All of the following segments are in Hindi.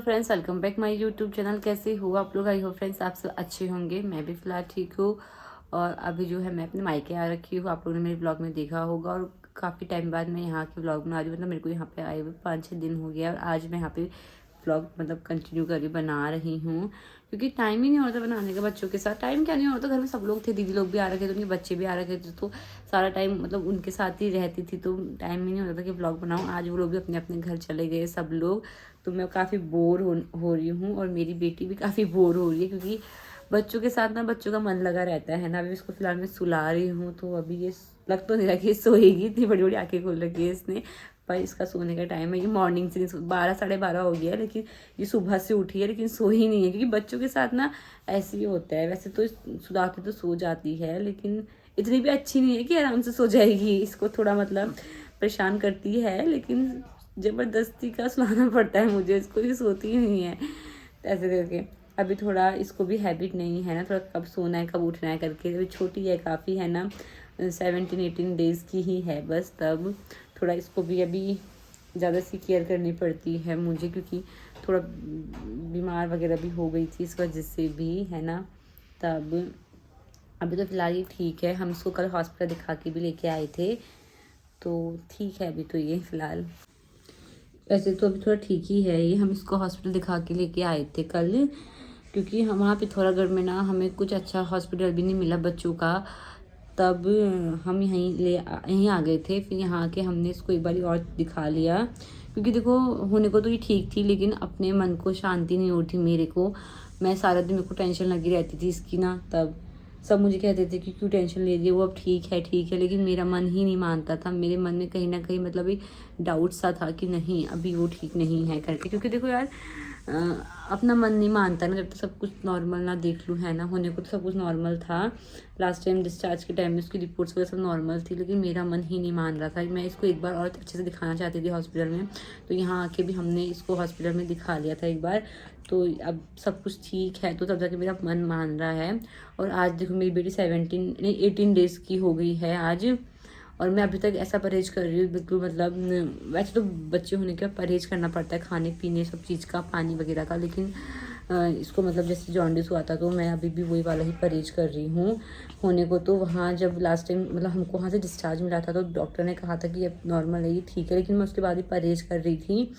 Friends, welcome back my YouTube channel. कैसे हो आप लोग? आई हो फ्रेंड्स आप सब अच्छे होंगे। मैं भी फिलहाल ठीक हूँ। और अभी जो है मैं अपने मायके आ रखी हूँ। आप लोगों ने मेरे ब्लॉग में देखा होगा। और काफ़ी टाइम बाद मैं यहाँ के ब्लॉग बना रही हूँ। मतलब मेरे को यहाँ पे आए हुए 5-6 दिन हो गया। और आज मैं यहाँ पे ब्लॉग मतलब कंटिन्यू कर बना रही हूँ, क्योंकि टाइम ही नहीं होता बनाने का। बच्चों के साथ टाइम क्या नहीं होता, घर में सब लोग थे, दीदी लोग भी आ रखे थे, उनके बच्चे भी आ रखे थे, तो सारा टाइम मतलब उनके साथ ही रहती थी, तो टाइम ही नहीं होता था कि ब्लॉग बनाऊँ। आज वो लोग भी अपने अपने घर चले गए सब लोग, तो मैं काफ़ी बोर हो रही हूँ। और मेरी बेटी भी काफ़ी बोर हो रही है, क्योंकि बच्चों के साथ ना बच्चों का मन लगा रहता है ना। अभी इसको फिलहाल मैं सुला रही हूँ, तो अभी ये लग तो नहीं रहा कि ये सोएगी। इतनी बड़ी बड़ी आंखें खोल रखी है इसने, पर इसका सोने का टाइम है। ये मॉर्निंग से 12-12:30 हो गया है, लेकिन ये सुबह से उठी है, लेकिन सो ही नहीं है। क्योंकि बच्चों के साथ ना ऐसे ही होता है। वैसे तो सुलाते तो सो जाती है, लेकिन इतनी भी अच्छी नहीं है कि आराम से सो जाएगी। इसको थोड़ा मतलब परेशान करती है, लेकिन ज़बरदस्ती का सुलाना पड़ता है मुझे इसको। ये सोती ही नहीं है ऐसे करके। अभी थोड़ा इसको भी हैबिट नहीं है ना, थोड़ा कब सोना है कब उठना है करके। अभी छोटी है काफ़ी, है ना, 17-18 डेज़ की ही है बस। तब थोड़ा इसको भी अभी ज़्यादा सी केयर करनी पड़ती है मुझे, क्योंकि थोड़ा बीमार वगैरह भी हो गई थी इस वजह से भी, है ना। तब अभी तो फ़िलहाल ये ठीक है। हम इसको कल हॉस्पिटल दिखा के भी लेके आए थे, तो ठीक है अभी तो ये फ़िलहाल। वैसे तो अभी थोड़ा ठीक ही है ये। हम इसको हॉस्पिटल दिखा के लेके आए थे कल, क्योंकि हम वहाँ पिथौरागढ़ में ना हमें कुछ अच्छा हॉस्पिटल भी नहीं मिला बच्चों का। तब हम यहीं आ गए थे। फिर यहाँ आके हमने इसको एक बारी और दिखा लिया, क्योंकि देखो होने को तो ये ठीक थी, लेकिन अपने मन को शांति नहीं होती मेरे को। मैं सारा दिन मेरे को टेंशन लगी रहती थी इसकी ना। तब सब मुझे कहते थे कि क्यों टेंशन ले रही है, वो अब ठीक है, लेकिन मेरा मन ही नहीं मानता था। मेरे मन में कहीं ना कहीं मतलब एक डाउट सा था कि नहीं अभी वो ठीक नहीं है करके। क्योंकि देखो यार, अ, अपना मन नहीं मानता ना, जब तक सब कुछ नॉर्मल ना देख लूँ, है ना। होने को तो सब कुछ नॉर्मल था। लास्ट टाइम डिस्चार्ज के टाइम में उसकी रिपोर्ट्स वगैरह सब नॉर्मल थी, लेकिन मेरा मन ही नहीं मान रहा था। मैं इसको एक बार और अच्छे से दिखाना चाहती थी हॉस्पिटल में। तो यहाँ आके भी हमने इसको हॉस्पिटल में दिखा लिया था एक बार। तो अब सब कुछ ठीक है, तो तब जाके मेरा मन मान रहा है। और आज देखो मेरी बेटी 18 डेज़ की हो गई है आज। और मैं अभी तक ऐसा परहेज कर रही हूँ बिल्कुल, मतलब वैसे तो बच्चे होने के बाद परहेज करना पड़ता है खाने पीने सब चीज़ का, पानी वगैरह का, लेकिन इसको मतलब जैसे जॉन्डिस हुआ था, तो मैं अभी भी वही वाला ही परहेज कर रही हूँ। होने को तो वहाँ जब लास्ट टाइम मतलब हमको वहाँ से डिस्चार्ज मिला था, तो डॉक्टर ने कहा था कि अब नॉर्मल है, ये ठीक है, लेकिन मैं उसके बाद ही परहेज कर रही थी।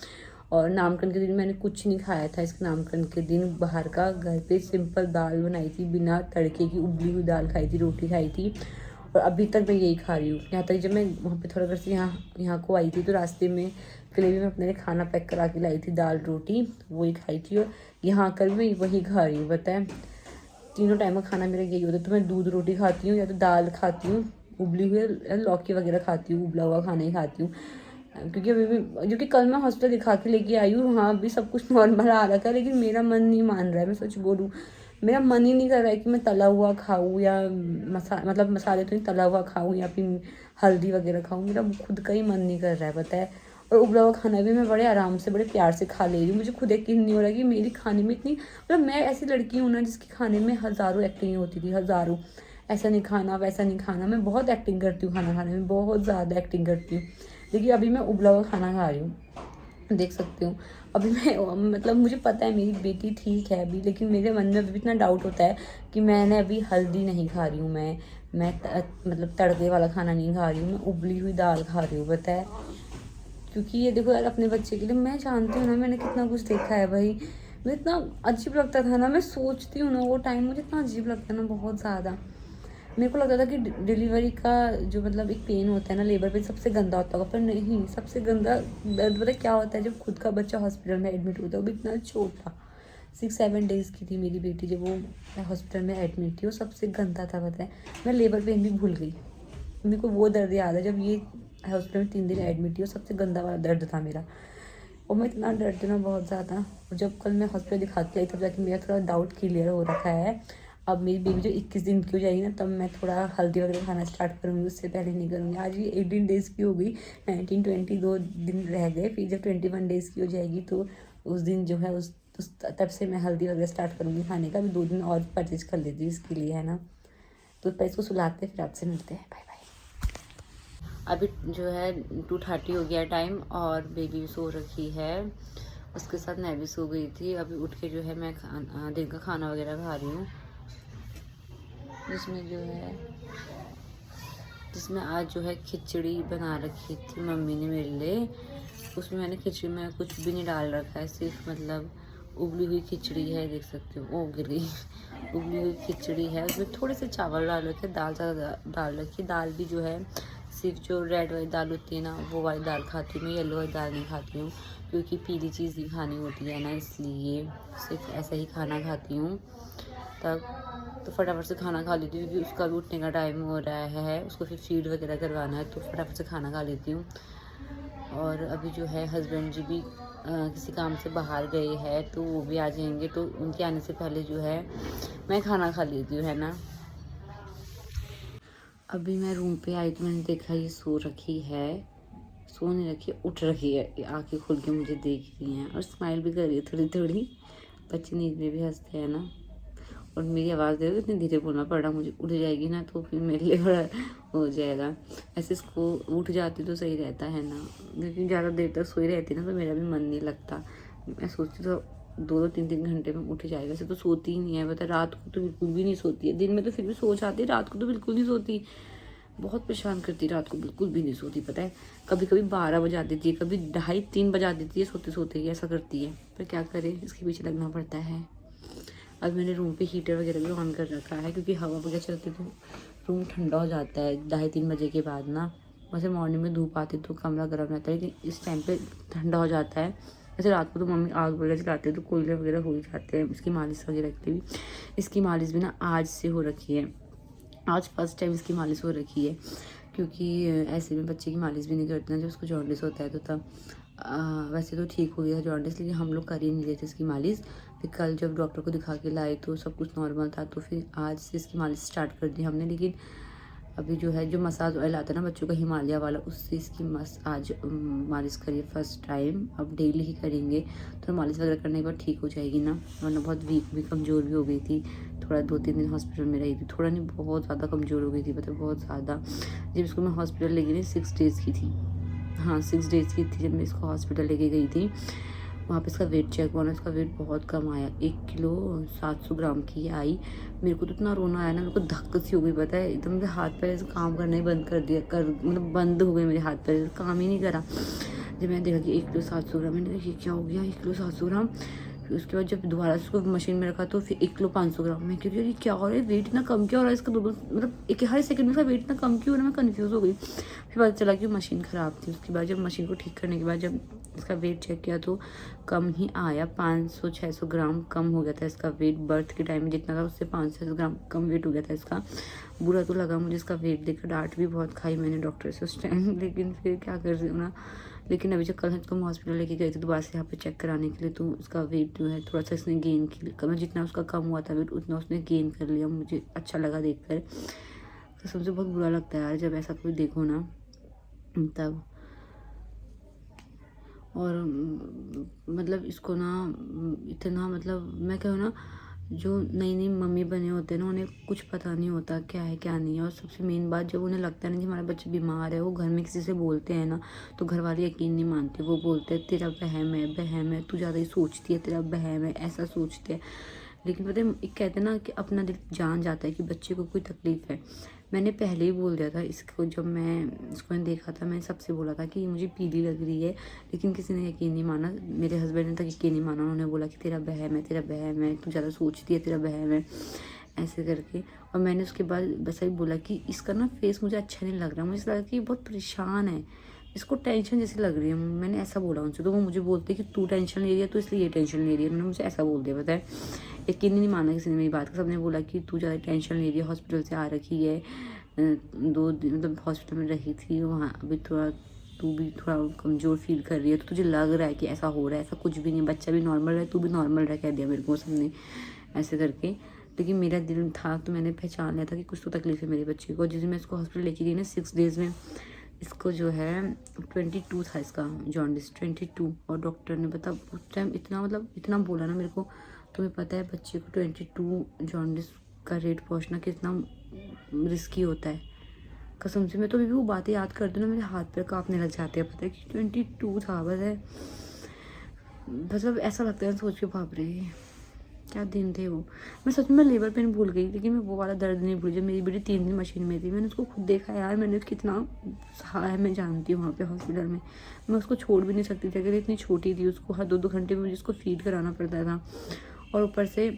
और नामकरण के दिन मैंने कुछ नहीं खाया था। इसके नामकरण के दिन बाहर का, घर पे सिंपल दाल बनाई थी, बिना तड़के की उबली हुई दाल खाई थी, रोटी खाई थी। और अभी तक मैं यही खा रही हूँ। यहाँ तक जब मैं वहाँ पे थोड़ा घर से यहाँ को आई थी, तो रास्ते में के लिए भी मैं अपने लिए खाना पैक करा के लाई थी, दाल रोटी वही खाई थी। और यहाँ आकर भी मैं वही खा रही हूँ। बताएं, तीनों टाइम का खाना मेरा यही होता है। तो मैं दूध रोटी खाती हूँ, या तो दाल खाती हूँ उबली हुई, लौकी वगैरह खाती हूँ, उबला हुआ खाना ही खाती हूँ। क्योंकि अभी भी, क्योंकि कल मैं हॉस्पिटल दिखा के लेके आई हूँ, वहाँ भी सब कुछ नॉर्मल आ रखा है, लेकिन मेरा मन नहीं मान रहा है। मैं सच बोलूँ, मेरा मन ही नहीं कर रहा है कि मैं तला हुआ खाऊँ, या मतलब मसाले तो नहीं, तला हुआ खाऊँ या फिर हल्दी वगैरह खाऊँ। मेरा खुद का ही मन नहीं कर रहा है, पता है। और उबला हुआ खाना भी मैं बड़े आराम से बड़े प्यार से खा ले रही हूँ। मुझे खुद यकीन नहीं हो रहा कि मेरी खाने में इतनी, मतलब मैं ऐसी लड़की हूँ ना जिसकी खाने में हज़ारों एक्टिंग होती थी, हज़ारों। ऐसा नहीं खाना वैसा नहीं खाना, मैं बहुत एक्टिंग करती हूँ खाना खाने में, बहुत ज़्यादा एक्टिंग करती हूँ। देखिए अभी मैं उबला हुआ खाना खा रही हूँ, देख सकती हूँ। अभी मैं मतलब मुझे पता है मेरी बेटी ठीक है अभी, लेकिन मेरे मन में अभी इतना डाउट होता है कि मैंने अभी हल्दी नहीं खा रही हूँ, मतलब तड़के वाला खाना नहीं खा रही हूँ, मैं उबली हुई दाल खा रही हूँ, पता है। क्योंकि ये देखो यार, अपने बच्चे के लिए मैं जानती हूँ ना, मैंने कितना कुछ देखा है भाई। मुझे इतना अजीब लगता था ना, मैं सोचती हूँ ना वो टाइम, मुझे इतना अजीब लगता है ना, बहुत ज़्यादा। मेरे को लगता था कि डिलीवरी का जो मतलब एक पेन होता है ना लेबर पेन, सबसे गंदा होता होगा, पर नहीं, सबसे गंदा दर्द पता क्या होता है? जब खुद का बच्चा हॉस्पिटल में एडमिट होता है, वो भी इतना छोटा। 6-7 डेज़ की थी मेरी बेटी जब वो हॉस्पिटल में एडमिट थी, वो सबसे गंदा था, पता है। मैं लेबर पेन भी भूल गई, मेरे को वो दर्द याद है जब ये हॉस्पिटल में 3 दिन एडमिट थी, वो सबसे गंदा वाला दर्द था मेरा। और मैं इतना डरती ना बहुत ज़्यादा। और जब कल मैं हॉस्पिटल दिखा के आई, तब जाके मेरा थोड़ा डाउट क्लियर हो रखा है। अब मेरी बेबी जो 21 दिन की हो जाएगी ना, तब मैं थोड़ा हल्दी वगैरह खाना स्टार्ट करूँगी, उससे पहले नहीं करूँगी। आज ये 18 डेज़ की हो गई, 19-20 2 दिन रह गए। फिर जब 21 डेज़ की हो जाएगी, तो उस दिन जो है तब से मैं हल्दी वगैरह स्टार्ट करूँगी खाने का। अभी 2 दिन और परचेज कर लेती हूँ इसके लिए, है ना। तो पहले इसको सुलाते, फिर आपसे मिलते हैं। Bye bye. अभी जो है 2:30 हो गया टाइम, और बेबी सो रखी है। उसके साथ मैं भी सो गई थी। अभी उठ के जो है मैं दिन का खाना वगैरह खा रही हूँ, जिसमें आज जो है खिचड़ी बना रखी थी मम्मी ने मेरे लिए। उसमें मैंने खिचड़ी में कुछ भी नहीं डाल रखा है, सिर्फ मतलब उबली हुई खिचड़ी है, देख सकते हो। ओ गिर गई। उबली हुई खिचड़ी है, उसमें थोड़े से चावल डाल रखे, दाल ज़्यादा डाल रखी। दाल भी जो है सिर्फ जो रेड वाली दाल होती है ना, वो वाली दाल खाती हूँ मैं, येलो वाली दाल नहीं खाती हूँ, क्योंकि पीली चीज़ नहीं खानी होती है ना, इसलिए सिर्फ ऐसा ही खाना खाती हूँ। तब तो फटाफट से खाना खा लेती हूँ, क्योंकि उसका भी उठने का टाइम हो रहा है, उसको फिर फीड वगैरह करवाना है, तो फटाफट से खाना खा लेती हूँ। और अभी जो है हस्बैंड जी भी किसी काम से बाहर गए हैं, तो वो भी आ जाएंगे, तो उनके आने से पहले जो है मैं खाना खा लेती हूँ, है ना। अभी मैं रूम पे आई तो मैंने देखा ये सो रखी है, सो नहीं रखी, उठ रखी है, आंखें खोल के मुझे देख रही हैं और स्माइल भी कर रही है थोड़ी थोड़ी। बच्चे नींद में भी हंसते हैं ना। और मेरी आवाज़ देखो इतनी धीरे बोलना पड़ रहा, मुझे उठ जाएगी ना तो फिर मेरे लिए बड़ा हो जाएगा। ऐसे इसको उठ जाती तो सही रहता है ना, लेकिन ज़्यादा देर तक सोई रहती ना तो मेरा भी मन नहीं लगता। मैं सोचती तो 2-3 घंटे में उठ जाएगा। ऐसे तो सोती ही नहीं है, बता रात को तो बिल्कुल भी नहीं सोती है। दिन में तो फिर भी सो जाती, रात को तो बिल्कुल नहीं सोती, बहुत परेशान करती, रात को बिल्कुल भी नहीं सोती। पता है कभी कभी 12 बजा देती है, कभी 2:30-3 बजा देती है सोते सोते ही, ऐसा करती है। पर क्या करे, इसके पीछे लगना पड़ता है। अब मैंने रूम पे हीटर वगैरह भी ऑन कर रखा है, क्योंकि हवा वगैरह चलती तो रूम ठंडा हो जाता है 2:30-3 बजे के बाद ना। वैसे मॉर्निंग में धूप आती तो कमरा गर्म रहता है, लेकिन इस टाइम पे ठंडा हो जाता है। वैसे रात को तो मम्मी आग वगैरह जलाते हैं तो कोयले वगैरह हो ही जाते हैं, इसकी मालिश वगैरह की भी। इसकी मालिश भी ना आज से हो रखी है, आज फर्स्ट टाइम इसकी मालिश हो रखी है, क्योंकि ऐसे में बच्चे की मालिश भी नहीं करते ना जब उसको जॉन्डिस होता है तो तब। वैसे तो ठीक हो गया था जॉन्डिस, लेकिन हम लोग कर ही नहीं रहे थे इसकी मालिश। फिर कल जब डॉक्टर को दिखा के लाए तो सब कुछ नॉर्मल था, तो फिर आज से इसकी मालिश स्टार्ट कर दी हमने। लेकिन अभी जो है जो मसाज ऑयल आता है ना बच्चों का, हिमालय वाला, उससे इसकी आज मालिश करिए फर्स्ट टाइम। अब डेली ही करेंगे तो मालिश वगैरह करने के बाद ठीक हो जाएगी ना, वरना बहुत वीक भी, कमज़ोर भी हो गई थी। थोड़ा 2-3 दिन हॉस्पिटल में रही थी, थोड़ा नहीं बहुत ज़्यादा कमज़ोर हो गई थी, मतलब बहुत ज़्यादा। जब इसको मैं हॉस्पिटल ले गई 6 डेज़ की थी, हाँ 6 डेज़ की थी जब मैं इसको हॉस्पिटल लेके गई थी। वहाँ पे इसका वेट चेक हुआ ना, इसका वेट बहुत कम आया, 1 किलो 700 ग्राम की आई। मेरे को तो इतना रोना आया ना, मेरे को धक्का सी हो गई, पता है एकदम से हाथ पैर ऐसे काम करना ही बंद कर दिया, मतलब बंद हो गए मेरे हाथ पैर, काम ही नहीं करा। जब मैंने देखा कि 1 किलो 700 ग्राम, मैंने देखा ये क्या हो गया, 1 किलो 700 ग्राम। फिर उसके बाद जब दोबारा उसको मशीन में रखा तो फिर 1 किलो 500 ग्राम। मैं क्योंकि ये क्या हो रहा है, वेट इतना कम क्यों हो रहा है इसका, मतलब एक हर सेकंड में इसका वेट इतना कम क्यों हो रहा है, मैं कन्फ्यूज़ हो गई। फिर पता चला कि मशीन ख़राब थी। उसके बाद जब मशीन को ठीक करने के बाद जब इसका वेट चेक किया तो कम ही आया, 500-600 ग्राम कम हो गया था इसका वेट। बर्थ के टाइम में जितना था उससे 500 ग्राम कम वेट हो गया था इसका। बुरा तो लगा मुझे इसका वेट देखकर, डांट भी बहुत खाई मैंने डॉक्टर से उस टाइम, लेकिन फिर क्या कर रही हूँ ना। लेकिन अभी जब कल इसको हॉस्पिटल लेके गए थे दोबारा से यहाँ पे चेक कराने के लिए, तो उसका वेट जो है थोड़ा सा इसने गेन किया, जितना उसका कम हुआ था वेट उतना उसने गेन कर लिया। मुझे अच्छा लगा देखकर, तो सबसे बहुत बुरा लगता है यार जब ऐसा कोई देखो ना तब। और मतलब इसको ना इतना, मतलब मैं कहूँ ना, जो नई नई मम्मी बने होते हैं ना उन्हें कुछ पता नहीं होता क्या है क्या नहीं है। और सबसे मेन बात, जब उन्हें लगता है ना कि हमारा बच्चा बीमार है, वो घर में किसी से बोलते हैं ना तो घर वाले यकीन नहीं मानते। वो बोलते हैं तेरा बहम है, तू ज़्यादा ही सोचती है, तेरा बहम है, ऐसा सोचते हैं। लेकिन पता है एक कहते हैं ना कि अपना दिल जान जाता है कि बच्चे को कोई तकलीफ़ है। मैंने पहले ही बोल दिया था इसको, जब मैं इसको देखा था मैंने सबसे बोला था कि मुझे पीली लग रही है, लेकिन किसी ने यकीन नहीं माना। मेरे हस्बैंड ने तक यकीन नहीं माना, उन्होंने बोला कि तेरा बहम है, तू ज़्यादा सोचती है, तेरा बहम है, ऐसे करके। और मैंने उसके बाद बस यही बोला कि इसका ना फेस मुझे अच्छा नहीं लग रहा, मुझे लगा कि बहुत परेशान है, इसको टेंशन जैसी लग रही है। मैंने ऐसा बोला उनसे, तो वो मुझे बोलते कि तू टेंशन ले रही है तो इसलिए ये टेंशन ले रही है। उन्होंने मुझे ऐसा बोल दिया, पता है यकीन नहीं माना किसी ने मेरी बात का। सबने बोला कि तू ज़्यादा टेंशन ले रही है, हॉस्पिटल से आ रखी है, 2 दिन मतलब हॉस्पिटल में रही थी वहाँ, अभी थोड़ा तू भी थोड़ा कमज़ोर फील कर रही है, तो तुझे लग रहा है कि ऐसा हो रहा है। ऐसा कुछ भी नहीं, बच्चा भी नॉर्मल है, तू भी नॉर्मल रह, कह दिया मेरे को सबने ऐसे करके। लेकिन मेरा दिल था तो मैंने पहचान लिया था कि कुछ तो तकलीफ है मेरे बच्चे को। जिस दिन मैं इसको हॉस्पिटल लेके गई ना 6 डेज़ में, इसको जो है 22 था इसका जॉन्डिस, 22। और डॉक्टर ने बता उस टाइम इतना, मतलब इतना बोला ना मेरे को। तुम्हें पता है बच्चे को 22 जॉन्डिस का रेट पहुंचना कितना रिस्की होता है, कसम से। मैं तो अभी भी वो बातें याद करती हूँ ना, मेरे हाथ पैर कांपने लग जाते हैं। पता है कि 22 था, बस है। मतलब ऐसा लगता है सोच के, बाप रे क्या दिन थे वो। मैं सच में लेबर पेन भूल गई, लेकिन मैं वो वाला दर्द नहीं भूली जब मेरी बेटी 3 दिन मशीन में थी। मैंने उसको खुद देखा यार, मैंने कितना सहा मैं जानती हूँ वहाँ पे हॉस्पिटल में। मैं उसको छोड़ भी नहीं सकती थी, अगर इतनी छोटी थी, उसको हर 2-2 घंटे में मुझे उसको फीड कराना पड़ता था। और ऊपर से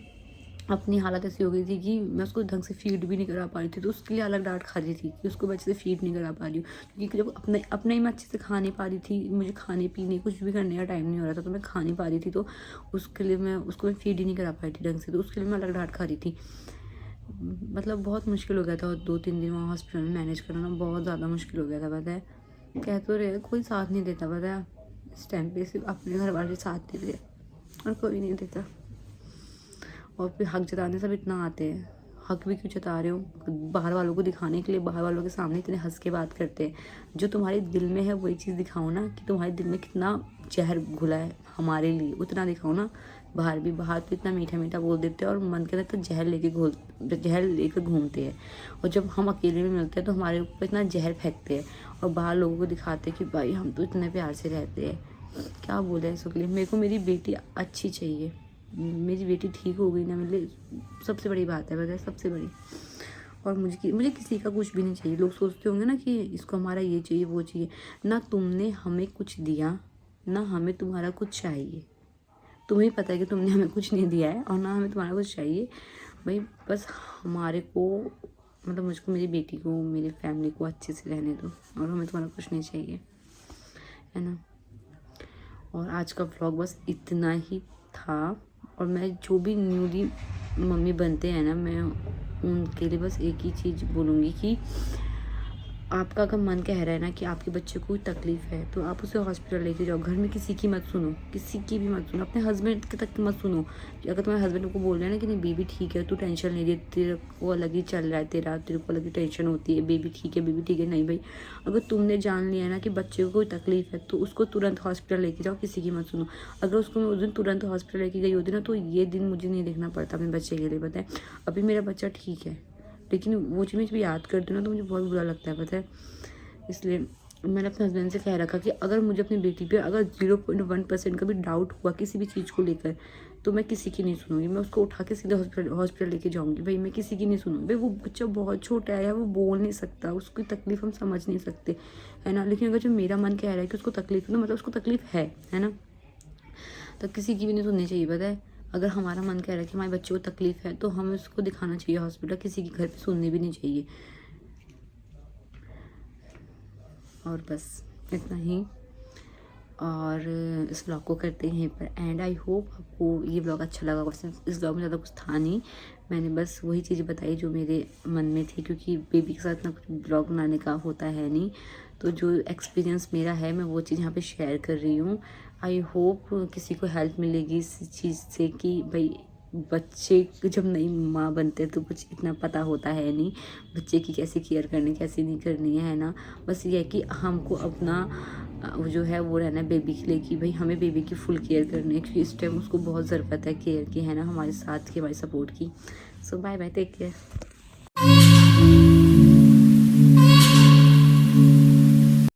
अपनी हालत ऐसी हो गई थी कि मैं उसको ढंग से फीड भी नहीं करा पा रही थी, तो उसके लिए अलग डांट खा रही थी कि उसको अच्छे से फीड नहीं करा पा रही हूँ। क्योंकि जब अपने ही मैं अच्छे से खा नहीं पा रही थी, मुझे खाने पीने कुछ भी करने का टाइम नहीं हो रहा था, तो मैं खा नहीं पा रही थी, तो उसके लिए मैं उसको फीड ही नहीं करा पाई थी ढंग से, तो उसके लिए मैं अलग डांट खा रही थी। मतलब बहुत मुश्किल हो गया था 2-3 दिन वहाँ हॉस्पिटल में मैनेज करना, बहुत ज़्यादा मुश्किल हो गया था। पता है, कह तो रहे कोई साथ नहीं देता, पता है इस टाइम पे सिर्फ अपने घर वाले साथ देते हैं और कोई नहीं देता। और फिर हक जताने सब इतना आते हैं, हक भी क्यों जता रहे हो, बाहर वालों को दिखाने के लिए बाहर वालों के सामने इतने हंस के बात करते हैं। जो तुम्हारे दिल में है वही चीज़ दिखाओ ना, कि तुम्हारे दिल में कितना जहर घुला है हमारे लिए, उतना दिखाओ ना। बाहर तो इतना मीठा मीठा बोल देते हैं और मन के अंदर तो जहर लेकर घूमते हैं। और जब हम अकेले में मिलते हैं तो हमारे ऊपर इतना जहर फेंकते हैं और बाहर लोगों को दिखाते हैं कि भाई हम तो इतने प्यार से रहते हैं। क्या बोले इसके लिए। मेरे को मेरी बेटी अच्छी चाहिए, मेरी बेटी ठीक हो गई ना, मेरे लिए सबसे बड़ी बात है, बताए सबसे बड़ी। और मुझे किसी का कुछ भी नहीं चाहिए। लोग सोचते होंगे ना कि इसको हमारा ये चाहिए वो चाहिए, ना तुमने हमें कुछ दिया ना हमें तुम्हारा कुछ चाहिए। तुम्हें पता है कि तुमने हमें कुछ नहीं दिया है और ना हमें तुम्हारा कुछ चाहिए। भाई बस हमारे को, मतलब मुझको, मेरी बेटी को, मेरी फैमिली को अच्छे से रहने दो, और हमें तुम्हारा कुछ नहीं चाहिए, है ना। और आज का व्लॉग बस इतना ही था। और मैं जो भी न्यूली मम्मी बनते हैं ना, मैं उनके लिए बस एक ही चीज़ बोलूँगी कि आपका अगर मन कह रहा है ना कि आपके बच्चे को कोई तकलीफ़ है, तो आप उसे हॉस्पिटल लेके जाओ। घर में किसी की मत सुनो, किसी की भी मत सुनो, अपने हस्बैंड के तक की मत सुनो। कि अगर तुम्हारे हस्बैंड को बोल रहे हैं ना कि नहीं बेबी ठीक है, तू टेंशन नहीं ले, तेरे को अलग ही चल रहा है, तेरे को अलग ही टेंशन होती है, बेबी ठीक है, नहीं भाई। अगर तुमने जान लिया ना कि बच्चे को कोई तकलीफ़ है, तो उसको तुरंत हॉस्पिटल लेके जाओ, किसी की मत सुनो। अगर उसको मैं उस दिन तुरंत हॉस्पिटल लेके गई होती ना, तो ये दिन मुझे नहीं देखना पड़ता अपने बच्चे के लिए। पता है, अभी मेरा बच्चा ठीक है, लेकिन वो चीज़ मैं याद करती हूँ ना तो मुझे बहुत बुरा लगता है, पता है। इसलिए मैंने अपने हस्बैंड से कह रखा कि अगर मुझे अपनी बेटी पे अगर 0.1% का भी डाउट हुआ किसी भी चीज़ को लेकर, तो मैं किसी की नहीं सुनूंगी, मैं उसको उठा के सीधे हॉस्पिटल लेके जाऊंगी। भाई मैं किसी की नहीं सुनूंगी। भाई वो बच्चा बहुत छोटा है, वो बोल नहीं सकता, उसकी तकलीफ हम समझ नहीं सकते, है ना। लेकिन अगर जो मेरा मन कह रहा है कि उसको तकलीफ है, तो मतलब उसको तकलीफ है ना, तो किसी की भी नहीं सुननी चाहिए। पता है, अगर हमारा मन कह रहा है कि हमारे बच्चे को तकलीफ है, तो हमें उसको दिखाना चाहिए हॉस्पिटल, किसी के घर पे सुननी भी नहीं चाहिए। और बस इतना ही, और इस ब्लॉग को करते हैं यहीं पर एंड। आई होप आपको ये ब्लॉग अच्छा लगा होगा। इस ब्लॉग में ज़्यादा कुछ था नहीं, मैंने बस वही चीज़ बताई जो मेरे मन में थी, क्योंकि बेबी के साथ ना कुछ ब्लॉग बनाने का होता है नहीं, तो जो एक्सपीरियंस मेरा है मैं वो चीज़ यहाँ पे शेयर कर रही हूँ। आई होप किसी को हेल्प मिलेगी इस चीज़ से कि भाई बच्चे जब नई माँ बनते हैं तो कुछ इतना पता होता है नहीं, बच्चे की कैसे केयर करनी कैसे नहीं करनी है ना। बस ये है कि हमको अपना जो है वो रहना है बेबी के लिए, कि भाई हमें बेबी की फुल केयर करनी है, क्योंकि इस टाइम उसको बहुत ज़रूरत है केयर की, है ना, हमारे साथ की, हमारी सपोर्ट की। सो बाय बाय, टेक केयर।